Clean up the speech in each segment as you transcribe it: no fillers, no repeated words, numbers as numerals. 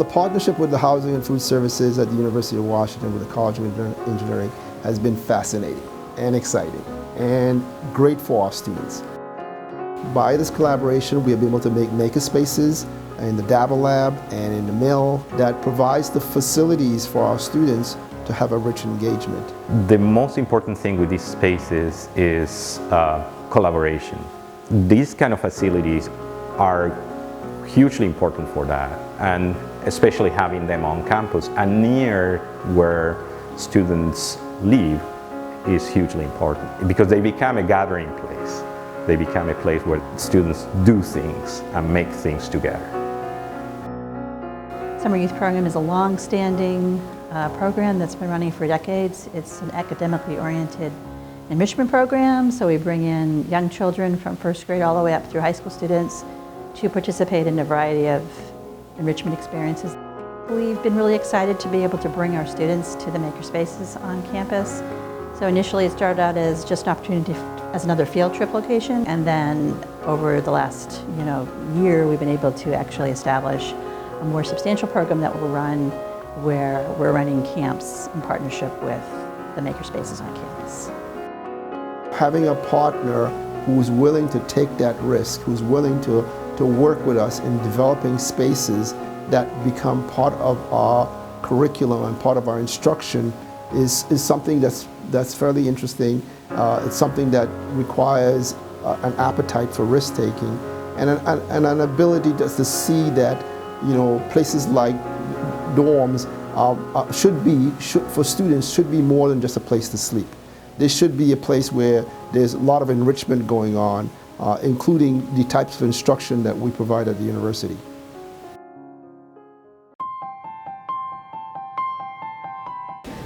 The partnership with the Housing and Food Services at the University of Washington with the College of Engineering has been fascinating and exciting and great for our students. By this collaboration, we have been able to make Makerspaces in the Dabble Lab and in the mill that provides the facilities for our students to have a rich engagement. The most important thing with these spaces is collaboration. These kind of facilities are hugely important for that, and especially having them on campus and near where students live is hugely important because they become a gathering place. They become a place where students do things and make things together. Summer Youth Program is a long-standing program that's been running for decades. It's an academically oriented enrichment program, so we bring in young children from first grade all the way up through high school students to participate in a variety of enrichment experiences. We've been really excited to be able to bring our students to the Makerspaces on campus. So initially it started out as just an opportunity as another field trip location, and then over the last year we've been able to actually establish a more substantial program that will run where we're running camps in partnership with the Makerspaces on campus. Having a partner who's willing to take that risk, who's willing to work with us in developing spaces that become part of our curriculum and part of our instruction is something that's fairly interesting. It's something that requires an appetite for risk-taking and an ability just to see that places like dorms for students should be more than just a place to sleep. There should be a place where there's a lot of enrichment going on, including the types of instruction that we provide at the university.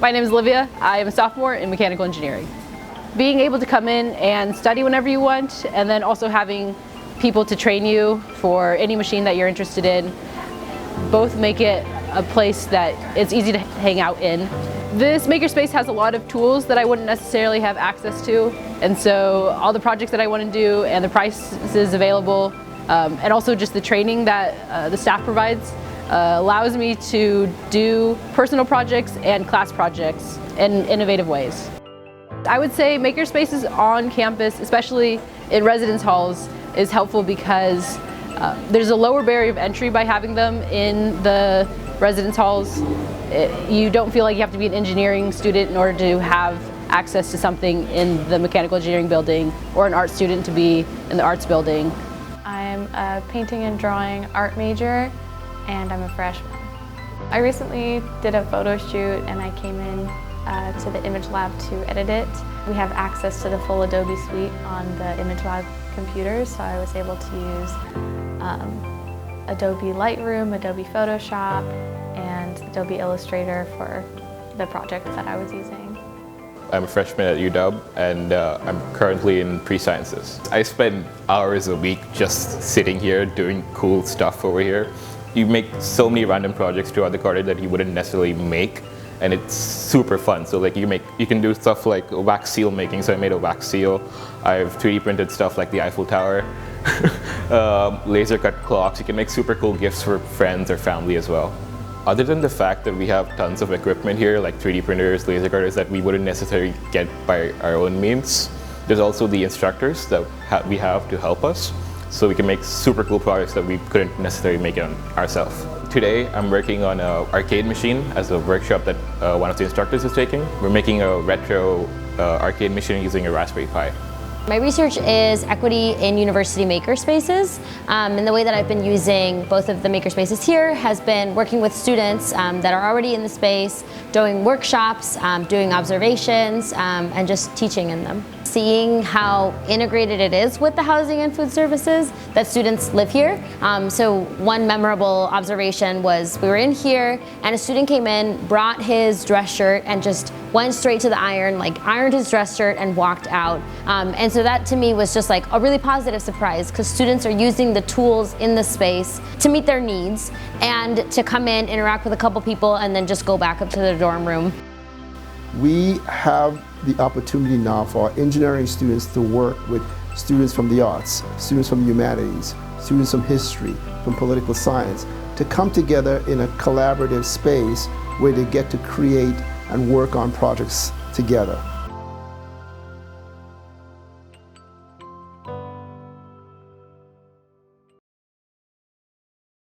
My name is Olivia. I am a sophomore in mechanical engineering. Being able to come in and study whenever you want, and then also having people to train you for any machine that you're interested in, both make it a place that it's easy to hang out in. This Makerspace has a lot of tools that I wouldn't necessarily have access to, and so all the projects that I want to do and the prices available, and also just the training that the staff provides allows me to do personal projects and class projects in innovative ways. I would say Makerspaces on campus, especially in residence halls, is helpful because there's a lower barrier of entry by having them in the residence halls. You don't feel like you have to be an engineering student in order to have access to something in the mechanical engineering building, or an art student to be in the arts building. I'm a painting and drawing art major, and I'm a freshman. I recently did a photo shoot and I came in to the Image Lab to edit it. We have access to the full Adobe suite on the Image Lab computers, so I was able to use Adobe Lightroom, Adobe Photoshop, and Adobe Illustrator for the project that I was using. I'm a freshman at UW, and I'm currently in pre-sciences. I spend hours a week just sitting here doing cool stuff over here. You make so many random projects throughout the quarter that you wouldn't necessarily make, and it's super fun. So like you can do stuff like wax seal making. So I made a wax seal. I've 3D printed stuff like the Eiffel Tower, laser cut clocks. You can make super cool gifts for friends or family as well. Other than the fact that we have tons of equipment here, like 3D printers, laser cutters, that we wouldn't necessarily get by our own means, there's also the instructors that we have to help us, so we can make super cool projects that we couldn't necessarily make it on ourselves. Today, I'm working on an arcade machine as a workshop that one of the instructors is taking. We're making a retro arcade machine using a Raspberry Pi. My research is equity in university makerspaces, and the way that I've been using both of the makerspaces here has been working with students that are already in the space, doing workshops, doing observations, and just teaching in them. Seeing how integrated it is with the housing and food services that students live here. So one memorable observation was we were in here and a student came in, brought his dress shirt and just went straight to the iron, like ironed his dress shirt and walked out. And so that to me was just like a really positive surprise, because students are using the tools in the space to meet their needs and to come in, interact with a couple people, and then just go back up to their dorm room. We have the opportunity now for our engineering students to work with students from the arts, students from humanities, students from history, from political science, to come together in a collaborative space where they get to create and work on projects together.